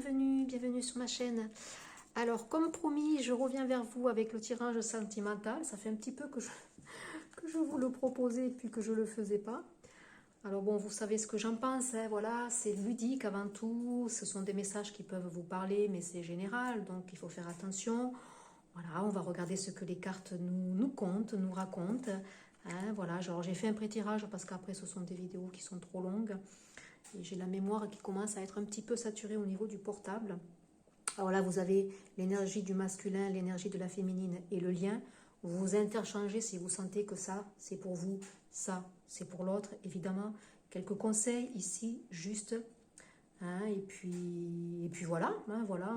bienvenue sur ma chaîne. Alors, comme promis, je reviens vers vous avec le tirage sentimental. Ça fait un petit peu que je vous le proposais puis que je ne le faisais pas. Alors bon, vous savez ce que j'en pense, hein, voilà, c'est ludique avant tout. Ce sont des messages qui peuvent vous parler, mais c'est général, donc il faut faire attention. Voilà, on va regarder ce que les cartes nous content, nous racontent. Hein, voilà, genre j'ai fait un pré-tirage parce qu'après ce sont des vidéos qui sont trop longues. Et j'ai la mémoire qui commence à être un petit peu saturée au niveau du portable. Alors là, vous avez l'énergie du masculin, l'énergie de la féminine et le lien. Vous vous interchangez si vous sentez que ça, c'est pour vous, ça, c'est pour l'autre. Évidemment, quelques conseils ici, juste. Hein, et puis voilà, hein, voilà,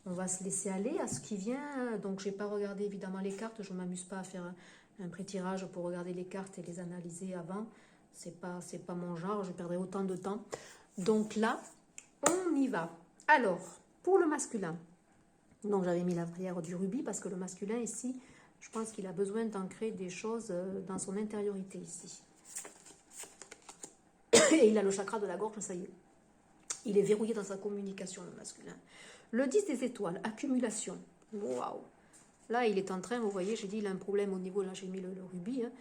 on va se laisser aller à ce qui vient. Donc, je n'ai pas regardé évidemment les cartes. Je ne m'amuse pas à faire un pré-tirage pour regarder les cartes et les analyser avant. C'est pas mon genre, je perdrais autant de temps. Donc là, on y va. Alors, pour le masculin, donc j'avais mis la prière du rubis parce que le masculin ici, je pense qu'il a besoin d'ancrer des choses dans son intériorité ici. Et il a le chakra de la gorge, ça y est. Il est verrouillé dans sa communication, le masculin. Le 10 des étoiles, accumulation. Waouh! Là, il est en train, vous voyez, j'ai dit, il a un problème au niveau, là j'ai mis le rubis, hein,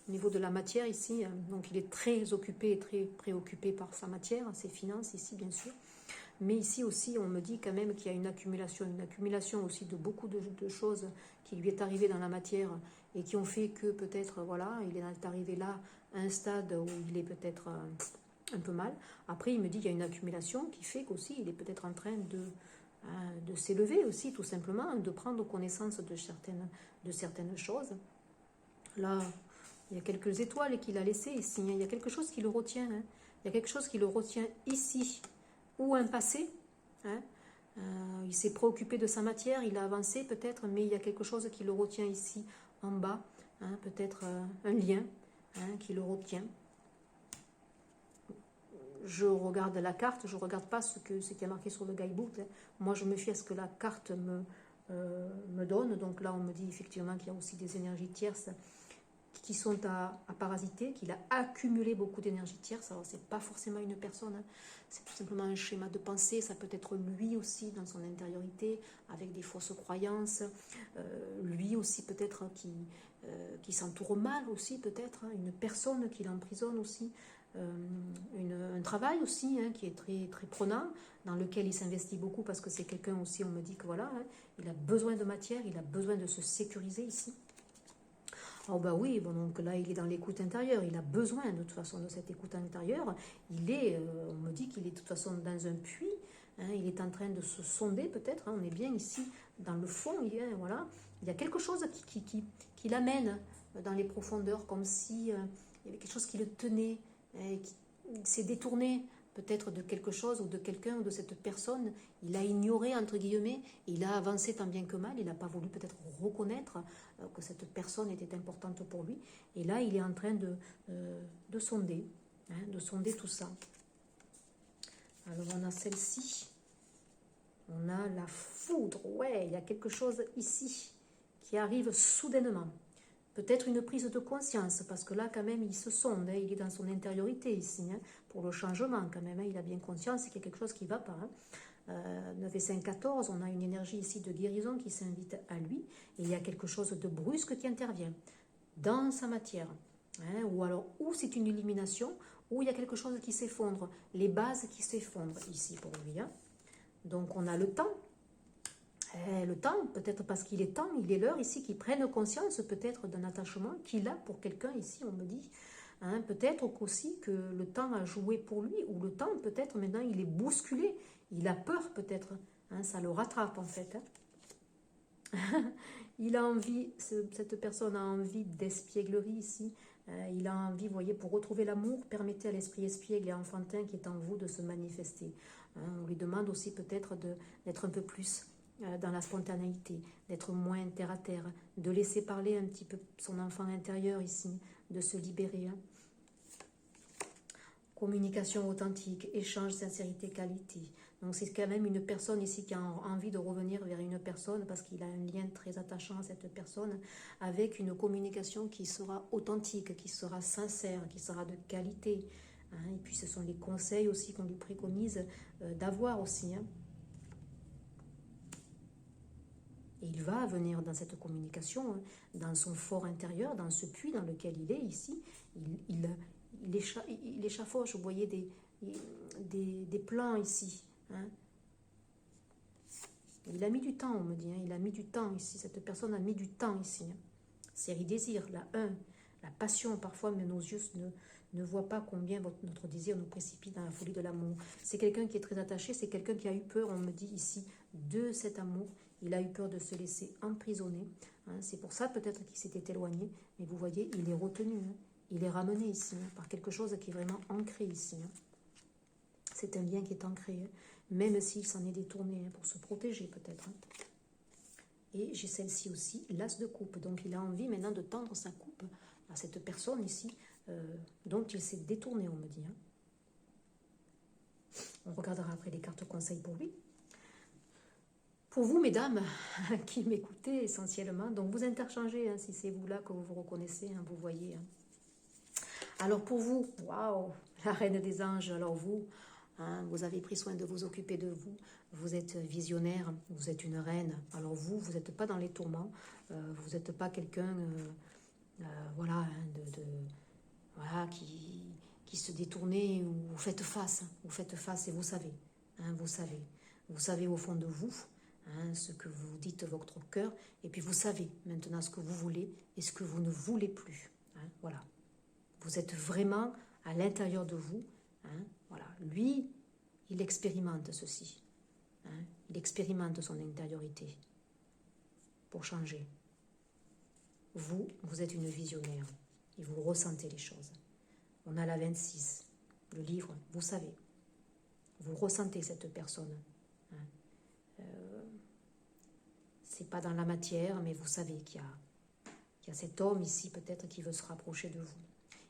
au niveau de la matière ici. Donc il est très occupé et très préoccupé par sa matière, ses finances ici, bien sûr. Mais ici aussi, on me dit quand même qu'il y a une accumulation aussi de beaucoup de choses qui lui est arrivé dans la matière et qui ont fait que peut-être, voilà, il est arrivé là à un stade où il est peut-être un peu mal. Après, il me dit qu'il y a une accumulation qui fait qu'aussi, il est peut-être en train de s'élever aussi, tout simplement, de prendre connaissance de certaines choses. Là, il y a quelques étoiles qu'il a laissées ici. Il y a quelque chose qui le retient. Hein. Il y a quelque chose qui le retient ici. Ou un passé. Hein. Il s'est préoccupé de sa matière, il a avancé peut-être, mais il y a quelque chose qui le retient ici, en bas. Hein, peut-être un lien qui le retient. Je regarde la carte, je ne regarde pas ce qui est marqué sur le guidebook. Hein. Moi, je me fie à ce que la carte me donne. Donc là, on me dit effectivement qu'il y a aussi des énergies tierces qui sont à parasiter, qu'il a accumulé beaucoup d'énergie tierce. Alors, ce n'est pas forcément une personne, hein. C'est tout simplement un schéma de pensée. Ça peut être lui aussi dans son intériorité, avec des fausses croyances. Lui aussi peut-être qui s'entoure mal aussi, peut-être. Hein. Une personne qui l'emprisonne aussi. Un travail aussi qui est très, très prenant, dans lequel il s'investit beaucoup parce que c'est quelqu'un aussi, on me dit que voilà, hein, il a besoin de matière, il a besoin de se sécuriser ici. Oh bah oui, bon, donc là il est dans l'écoute intérieure, il a besoin de toute façon de cette écoute intérieure, on me dit qu'il est de toute façon dans un puits, hein, il est en train de se sonder peut-être, hein, on est bien ici dans le fond, voilà, il y a quelque chose qui l'amène dans les profondeurs, comme si il y avait quelque chose qui le tenait, qui s'est détourné peut-être de quelque chose ou de quelqu'un ou de cette personne, il a ignoré entre guillemets, il a avancé tant bien que mal, il n'a pas voulu peut-être reconnaître que cette personne était importante pour lui, et là il est en train de sonder, de sonder tout ça. Alors on a celle-ci, on a la foudre, ouais, il y a quelque chose ici qui arrive soudainement. Peut-être une prise de conscience, parce que là, quand même, il se sonde, hein, il est dans son intériorité ici, hein, pour le changement, quand même. Hein, il a bien conscience qu'il y a quelque chose qui ne va pas. Hein. 9 et 5, 14, on a une énergie ici de guérison qui s'invite à lui, et il y a quelque chose de brusque qui intervient dans sa matière. Hein, ou alors, ou c'est une illumination, ou il y a quelque chose qui s'effondre, les bases qui s'effondrent ici pour lui. Hein. Donc, on a le temps. Le temps, peut-être parce qu'il est temps, il est l'heure ici qu'il prenne conscience peut-être d'un attachement qu'il a pour quelqu'un ici, on me dit. Hein, peut-être aussi que le temps a joué pour lui, ou le temps peut-être maintenant il est bousculé, il a peur peut-être, hein, ça le rattrape en fait. Hein. Il a envie, cette personne a envie d'espièglerie ici, il a envie, vous voyez, pour retrouver l'amour, permettez à l'esprit espiègle et enfantin qui est en vous de se manifester. Hein, on lui demande aussi peut-être d'être un peu plus dans la spontanéité, d'être moins terre à terre, de laisser parler un petit peu son enfant intérieur ici, de se libérer. Hein. Communication authentique, échange, sincérité, qualité. Donc c'est quand même une personne ici qui a envie de revenir vers une personne parce qu'il a un lien très attachant à cette personne avec une communication qui sera authentique, qui sera sincère, qui sera de qualité. hein. Et puis ce sont les conseils aussi qu'on lui préconise d'avoir aussi, hein. Et il va venir dans cette communication, hein, dans son fort intérieur, dans ce puits dans lequel il est ici, il échafauche, vous voyez, des plans ici, hein. Il a mis du temps, on me dit, hein, il a mis du temps ici, cette personne a mis du temps ici, hein. Série désir, la 1, la passion, parfois, mais nos yeux ne voient pas combien notre désir nous précipite dans la folie de l'amour. C'est quelqu'un qui est très attaché, c'est quelqu'un qui a eu peur, on me dit ici, de cet amour. Il a eu peur de se laisser emprisonner, hein. C'est pour ça peut-être qu'il s'était éloigné, mais vous voyez, il est retenu, hein. Il est ramené ici, hein, par quelque chose qui est vraiment ancré ici, hein. C'est un lien qui est ancré, hein, même s'il s'en est détourné, hein, pour se protéger peut-être, hein. Et j'ai celle-ci aussi, l'as de coupe. Donc il a envie maintenant de tendre sa coupe à cette personne ici, dont il s'est détourné, on me dit, hein. On regardera après les cartes conseils pour lui. Pour vous, mesdames, qui m'écoutez essentiellement, donc vous interchangez, hein, si c'est vous là que vous vous reconnaissez, hein, vous voyez, hein. Alors pour vous, waouh, la reine des anges, alors vous, hein, vous avez pris soin de vous occuper de vous, vous êtes visionnaire, vous êtes une reine, alors vous n'êtes pas dans les tourments, vous n'êtes pas quelqu'un, voilà, hein, voilà, qui se détournait, ou vous faites face et vous savez, hein, vous savez au fond de vous, hein, ce que vous dites votre cœur, et puis vous savez maintenant ce que vous voulez et ce que vous ne voulez plus, hein, voilà. Vous êtes vraiment à l'intérieur de vous, hein, voilà. Lui, il expérimente ceci, hein, il expérimente son intériorité pour changer. Vous êtes une visionnaire et vous ressentez les choses. On a la 26, le livre, vous savez, vous ressentez cette personne, hein. C'est pas dans la matière, mais vous savez qu'il y a cet homme ici peut-être qui veut se rapprocher de vous.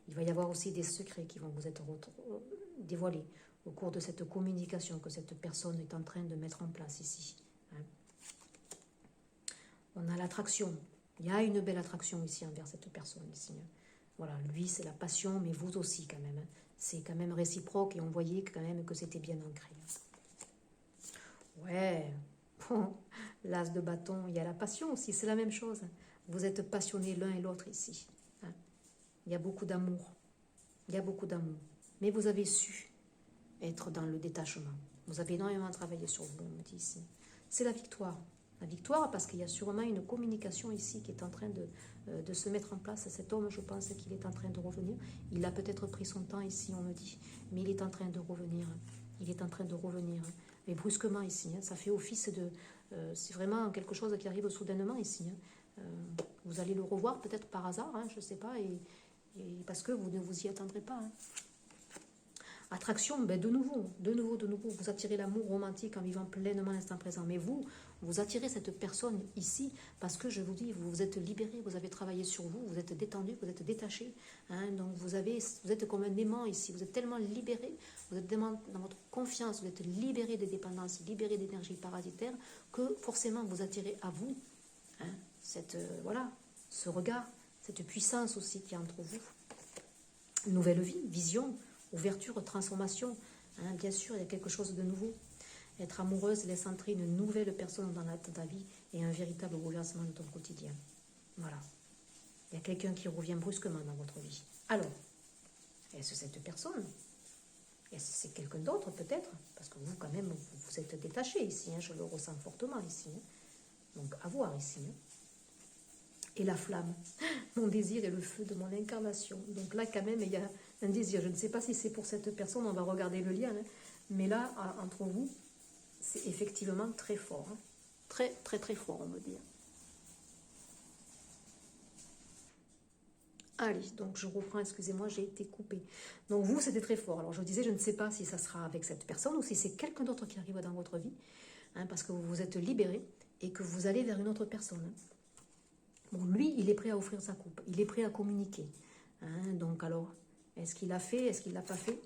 Il va y avoir aussi des secrets qui vont vous être dévoilés au cours de cette communication que cette personne est en train de mettre en place ici, hein. On a l'attraction. Il y a une belle attraction ici envers cette personne ici, hein. Voilà, lui c'est la passion, mais vous aussi quand même, hein. C'est quand même réciproque et on voyait quand même que c'était bien ancré. Ouais, bon, l'as de bâton, il y a la passion aussi, c'est la même chose. Vous êtes passionnés l'un et l'autre ici, hein. Il y a beaucoup d'amour, mais vous avez su être dans le détachement. Vous avez énormément travaillé sur vous, on me dit ici. C'est la victoire. La victoire parce qu'il y a sûrement une communication ici qui est en train de se mettre en place. Cet homme, je pense qu'il est en train de revenir. Il a peut-être pris son temps ici, on me dit, mais il est en train de revenir. Il est en train de revenir. Mais brusquement ici, hein, ça fait office de... c'est vraiment quelque chose qui arrive soudainement ici, hein. Vous allez le revoir peut-être par hasard, hein, je ne sais pas, et parce que vous ne vous y attendrez pas, hein. Attraction, ben de nouveau, vous attirez l'amour romantique en vivant pleinement l'instant présent. Mais vous attirez cette personne ici parce que je vous dis, vous vous êtes libéré, vous avez travaillé sur vous, vous êtes détendu, vous êtes détaché, hein, donc vous êtes comme un aimant ici, vous êtes tellement libéré, vous êtes tellement dans votre confiance, vous êtes libéré des dépendances, libéré d'énergie parasitaire, que forcément vous attirez à vous, hein, voilà, ce regard, cette puissance aussi qui est entre vous. Nouvelle vie, vision, ouverture, transformation, hein, bien sûr, il y a quelque chose de nouveau. Être amoureuse laisse entrer une nouvelle personne dans ta vie et un véritable bouleversement de ton quotidien. Voilà. Il y a quelqu'un qui revient brusquement dans votre vie. Alors, est-ce cette personne? Est-ce c'est quelqu'un d'autre peut-être? Parce que vous, quand même, vous êtes détaché ici, hein, je le ressens fortement ici, hein. Donc, à voir ici, hein. Et la flamme, mon désir est le feu de mon incarnation. Donc là, quand même, il y a un désir. Je ne sais pas si c'est pour cette personne, on va regarder le lien. Hein. Mais là, entre vous, c'est effectivement très fort. Hein. Très, très, très fort, on veut dire. Allez, donc je reprends, excusez-moi, j'ai été coupée. Donc vous, c'était très fort. Alors je disais, je ne sais pas si ça sera avec cette personne ou si c'est quelqu'un d'autre qui arrive dans votre vie. Hein, parce que vous vous êtes libéré et que vous allez vers une autre personne. Hein. Bon, lui, il est prêt à offrir sa coupe. Il est prêt à communiquer. Hein, donc alors, est-ce qu'il l'a fait? Est-ce qu'il ne l'a pas fait?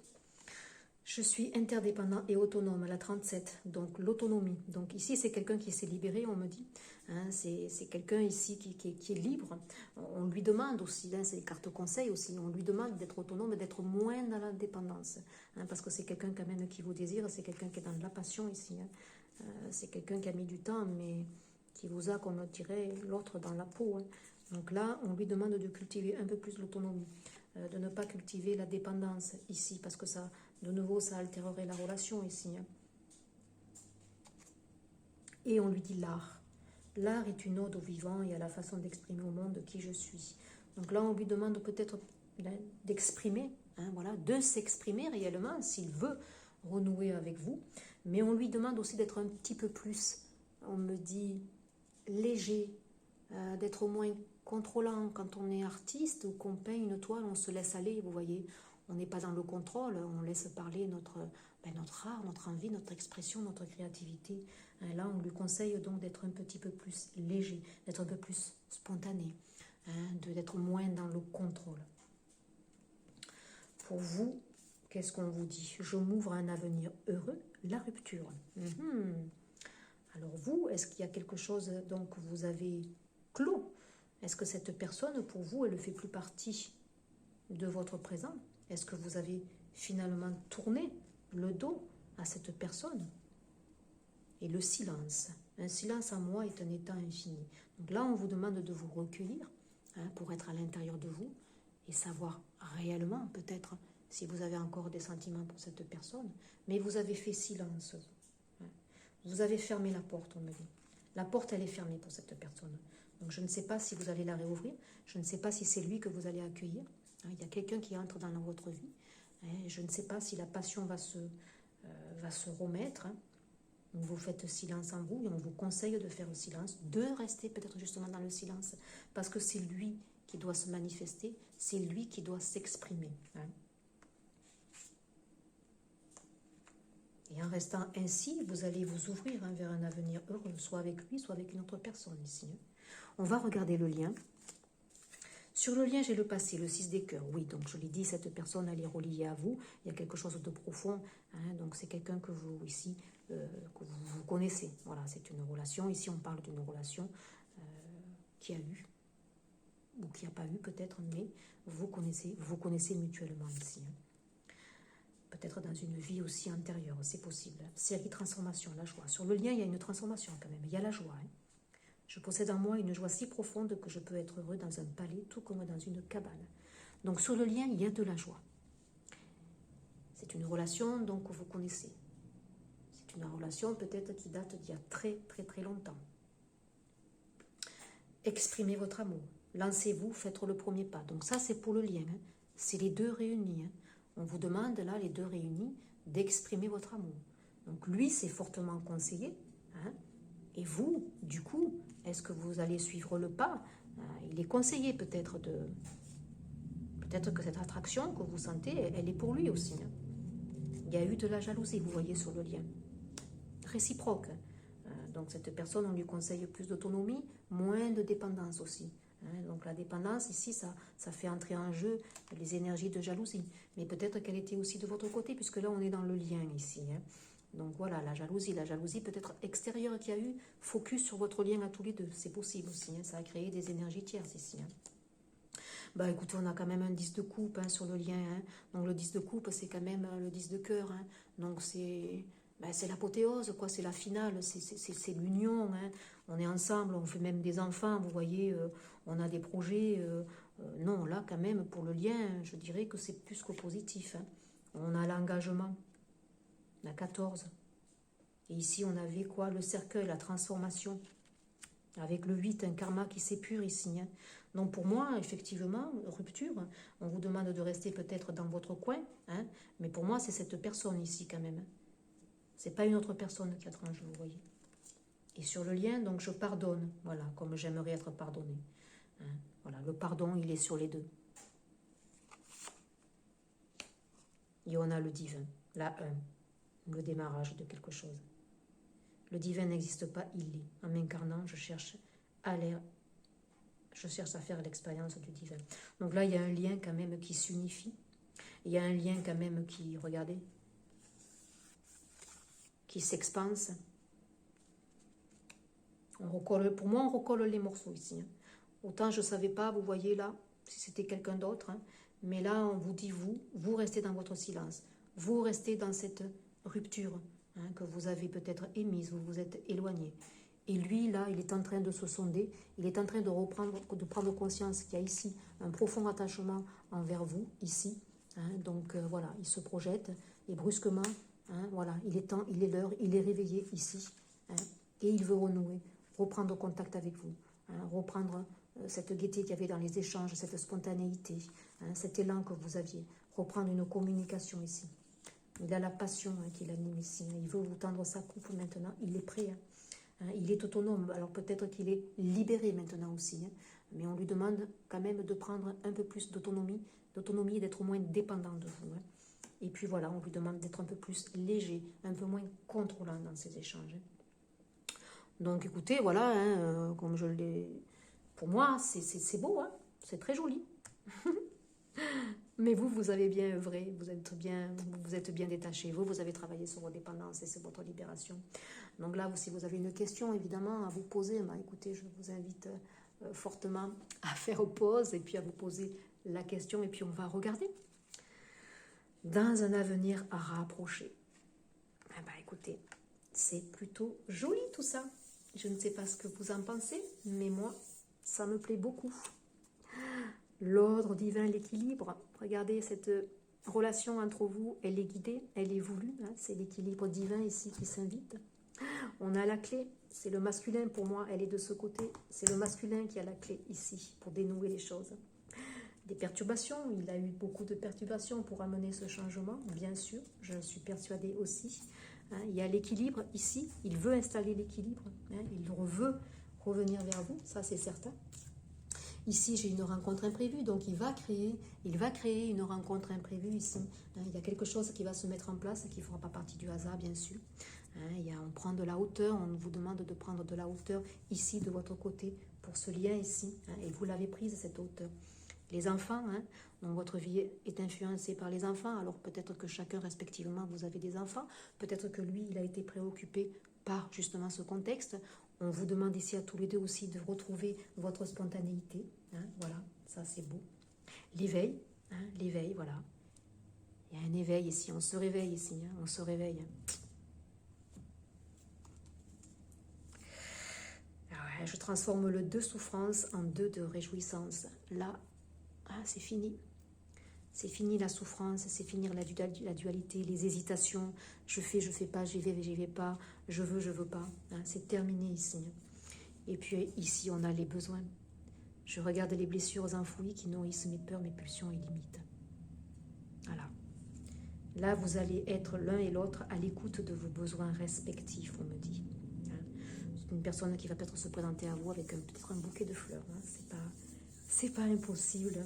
Je suis interdépendant et autonome, la 37, donc l'autonomie. Donc ici, c'est quelqu'un qui s'est libéré, on me dit. Hein, c'est quelqu'un ici qui est libre. On lui demande aussi, hein, c'est les cartes conseils aussi, on lui demande d'être autonome, d'être moins dans la dépendance. Hein, parce que c'est quelqu'un quand même qui vous désire, c'est quelqu'un qui est dans de la passion ici. Hein. C'est quelqu'un qui a mis du temps, mais qui vous a, comme dirait l'autre, dans la peau. Hein. Donc là, on lui demande de cultiver un peu plus l'autonomie, de ne pas cultiver la dépendance ici, parce que ça... De nouveau, ça altérerait la relation ici. Hein. Et on lui dit l'art. L'art est une ode au vivant et à la façon d'exprimer au monde qui je suis. Donc là, on lui demande peut-être d'exprimer, hein, voilà, de s'exprimer réellement s'il veut renouer avec vous. Mais on lui demande aussi d'être un petit peu plus, on me dit, léger, d'être au moins contrôlant. Quand on est artiste ou qu'on peint une toile, on se laisse aller, vous voyez. On n'est pas dans le contrôle, on laisse parler notre art, notre envie, notre expression, notre créativité. Là, on lui conseille donc d'être un petit peu plus léger, d'être un peu plus spontané, hein, d'être moins dans le contrôle. Pour vous, qu'est-ce qu'on vous dit? Je m'ouvre à un avenir heureux, la rupture. Alors vous, est-ce qu'il y a quelque chose donc que vous avez clos? Est-ce que cette personne, pour vous, elle ne fait plus partie de votre présent? Est-ce que vous avez finalement tourné le dos à cette personne? Et le silence. Un silence en moi est un état infini. Donc là, on vous demande de vous recueillir, hein, pour être à l'intérieur de vous et savoir réellement, peut-être, si vous avez encore des sentiments pour cette personne, mais vous avez fait silence. Vous avez fermé la porte, on me dit. La porte, elle est fermée pour cette personne. Donc je ne sais pas si vous allez la réouvrir, je ne sais pas si c'est lui que vous allez accueillir. Il y a quelqu'un qui entre dans votre vie. Je ne sais pas si la passion va se remettre. Vous faites silence en vous et on vous conseille de faire le silence, de rester peut-être justement dans le silence, parce que c'est lui qui doit se manifester, c'est lui qui doit s'exprimer. Et en restant ainsi, vous allez vous ouvrir vers un avenir heureux, soit avec lui, soit avec une autre personne ici. On va regarder le lien. Sur le lien, j'ai le passé, le 6 des cœurs. Oui, donc je l'ai dit, cette personne, elle est reliée à vous. Il y a quelque chose de profond. Hein, donc c'est quelqu'un que vous, ici, que vous connaissez. Voilà, c'est une relation. Ici, on parle d'une relation qui a eu, ou qui n'a pas eu peut-être, mais vous connaissez mutuellement ici. Hein. Peut-être dans une vie aussi antérieure, c'est possible. Série transformation, la joie. Sur le lien, il y a une transformation quand même. Il y a la joie. Hein. Je possède en moi une joie si profonde que je peux être heureux dans un palais, tout comme dans une cabane. Donc sur le lien, il y a de la joie. C'est une relation donc que vous connaissez. C'est une relation peut-être qui date d'il y a très très très longtemps. Exprimez votre amour. Lancez-vous, faites le premier pas. Donc ça, c'est pour le lien. Hein. C'est les deux réunis. Hein. On vous demande là, les deux réunis, d'exprimer votre amour. Donc lui, c'est fortement conseillé. Hein. Et vous, du coup, est-ce que vous allez suivre le pas? Il est conseillé peut-être que cette attraction que vous sentez, elle est pour lui aussi. Hein. Il y a eu de la jalousie, vous voyez, sur le lien. Réciproque. Donc cette personne, on lui conseille plus d'autonomie, moins de dépendance aussi. Donc la dépendance, ici, ça fait entrer en jeu les énergies de jalousie. Mais peut-être qu'elle était aussi de votre côté, puisque là, on est dans le lien ici. Hein. Donc voilà, la jalousie peut-être extérieure qu'il y a eu, focus sur votre lien à tous les deux. C'est possible aussi, hein. Ça a créé des énergies tierces ici. Hein. Bah écoutez, on a quand même un 10 de coupe hein, sur le lien. Hein. Donc le 10 de coupe, c'est quand même le 10 de cœur. Hein. Donc c'est l'apothéose, quoi. C'est la finale, c'est l'union. Hein. On est ensemble, on fait même des enfants, vous voyez, on a des projets. Non, là quand même, pour le lien, je dirais que c'est plus que positif. Hein. On a l'engagement. La 14. Et ici, on avait quoi? Le cercueil, la transformation. Avec le 8, un karma qui s'épure ici. Hein. Donc pour moi, effectivement, rupture, on vous demande de rester peut-être dans votre coin, hein, mais pour moi, c'est cette personne ici quand même. C'est pas une autre personne qui est en jeu, vous voyez. Et sur le lien, donc je pardonne, voilà, comme j'aimerais être pardonné. Hein. Voilà, le pardon, il est sur les deux. Et on a le divin, la 1. Le démarrage de quelque chose. Le divin n'existe pas, il est. En m'incarnant, je cherche à faire l'expérience du divin. Donc là, il y a un lien quand même qui s'unifie. Il y a un lien quand même qui, regardez, qui s'expanse. Pour moi, on recolle les morceaux ici. Hein. Autant je ne savais pas, vous voyez là, si c'était quelqu'un d'autre. Hein, mais là, on vous dit, vous restez dans votre silence. Vous restez dans cette rupture hein, que vous avez peut-être émise, vous vous êtes éloigné. Et lui, là, il est en train de se sonder, il est en train de prendre conscience qu'il y a ici un profond attachement envers vous, ici. Hein, donc voilà, il se projette et brusquement, hein, voilà, il est temps, il est l'heure, il est réveillé ici. Hein, et il veut renouer, reprendre contact avec vous, hein, reprendre cette gaieté qu'il y avait dans les échanges, cette spontanéité, hein, cet élan que vous aviez, reprendre une communication ici. Il a la passion hein, qui l'anime ici, il veut vous tendre sa coupe maintenant, il est prêt. Hein. Il est autonome, alors peut-être qu'il est libéré maintenant aussi, hein, mais on lui demande quand même de prendre un peu plus d'autonomie et d'être moins dépendant de vous. Hein. Et puis voilà, on lui demande d'être un peu plus léger, un peu moins contrôlant dans ses échanges. Hein. Donc écoutez, voilà, hein, comme je l'ai... Pour moi, c'est beau, hein, c'est très joli. Mais vous avez bien œuvré, vous êtes bien détaché. Vous avez travaillé sur vos dépendances et sur votre libération. Donc là, si vous avez une question, évidemment, à vous poser, écoutez, je vous invite fortement à faire pause et puis à vous poser la question. Et puis on va regarder dans un avenir à rapprocher. Écoutez, c'est plutôt joli tout ça. Je ne sais pas ce que vous en pensez, mais moi, ça me plaît beaucoup. L'ordre divin, l'équilibre. Regardez cette relation entre vous, elle est guidée, elle est voulue. Hein, c'est l'équilibre divin ici qui s'invite. On a la clé, c'est le masculin pour moi, elle est de ce côté. C'est le masculin qui a la clé ici pour dénouer les choses. Des perturbations, il a eu beaucoup de perturbations pour amener ce changement, bien sûr, je suis persuadée aussi. Hein, il y a l'équilibre ici, il veut installer l'équilibre, hein, il veut revenir vers vous, ça c'est certain. Ici, j'ai une rencontre imprévue, donc il va créer une rencontre imprévue ici. Hein, il y a quelque chose qui va se mettre en place, qui ne fera pas partie du hasard, bien sûr. Hein, on prend de la hauteur, on vous demande de prendre de la hauteur ici, de votre côté, pour ce lien ici. Hein, et vous l'avez prise, cette hauteur. Les enfants, hein, donc votre vie est influencée par les enfants, alors peut-être que chacun, respectivement, vous avez des enfants. Peut-être que lui, il a été préoccupé par justement ce contexte. On vous demande ici à tous les deux aussi de retrouver votre spontanéité. Hein, voilà, ça c'est beau. L'éveil, hein, l'éveil, voilà. Il y a un éveil ici, on se réveille ici, hein, on se réveille. Ouais, je transforme le 2 souffrance en 2 de réjouissance. Là, c'est fini. C'est fini la souffrance, c'est fini la dualité, les hésitations. Je fais pas, j'y vais pas. Je veux pas. Hein, c'est terminé ici. Et puis ici, on a les besoins. Je regarde les blessures enfouies qui nourrissent mes peurs, mes pulsions et limites. Voilà. Là, vous allez être l'un et l'autre à l'écoute de vos besoins respectifs, on me dit. Hein. C'est une personne qui va peut-être se présenter à vous avec peut-être un bouquet de fleurs. Hein. C'est pas impossible.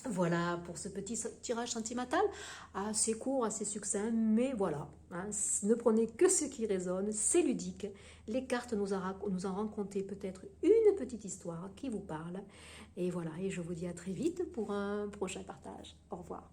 Voilà pour ce petit tirage sentimental, assez court, assez succinct, mais voilà, hein, ne prenez que ce qui résonne, c'est ludique. Les cartes nous en raconté peut-être une petite histoire qui vous parle. Et voilà, et je vous dis à très vite pour un prochain partage. Au revoir.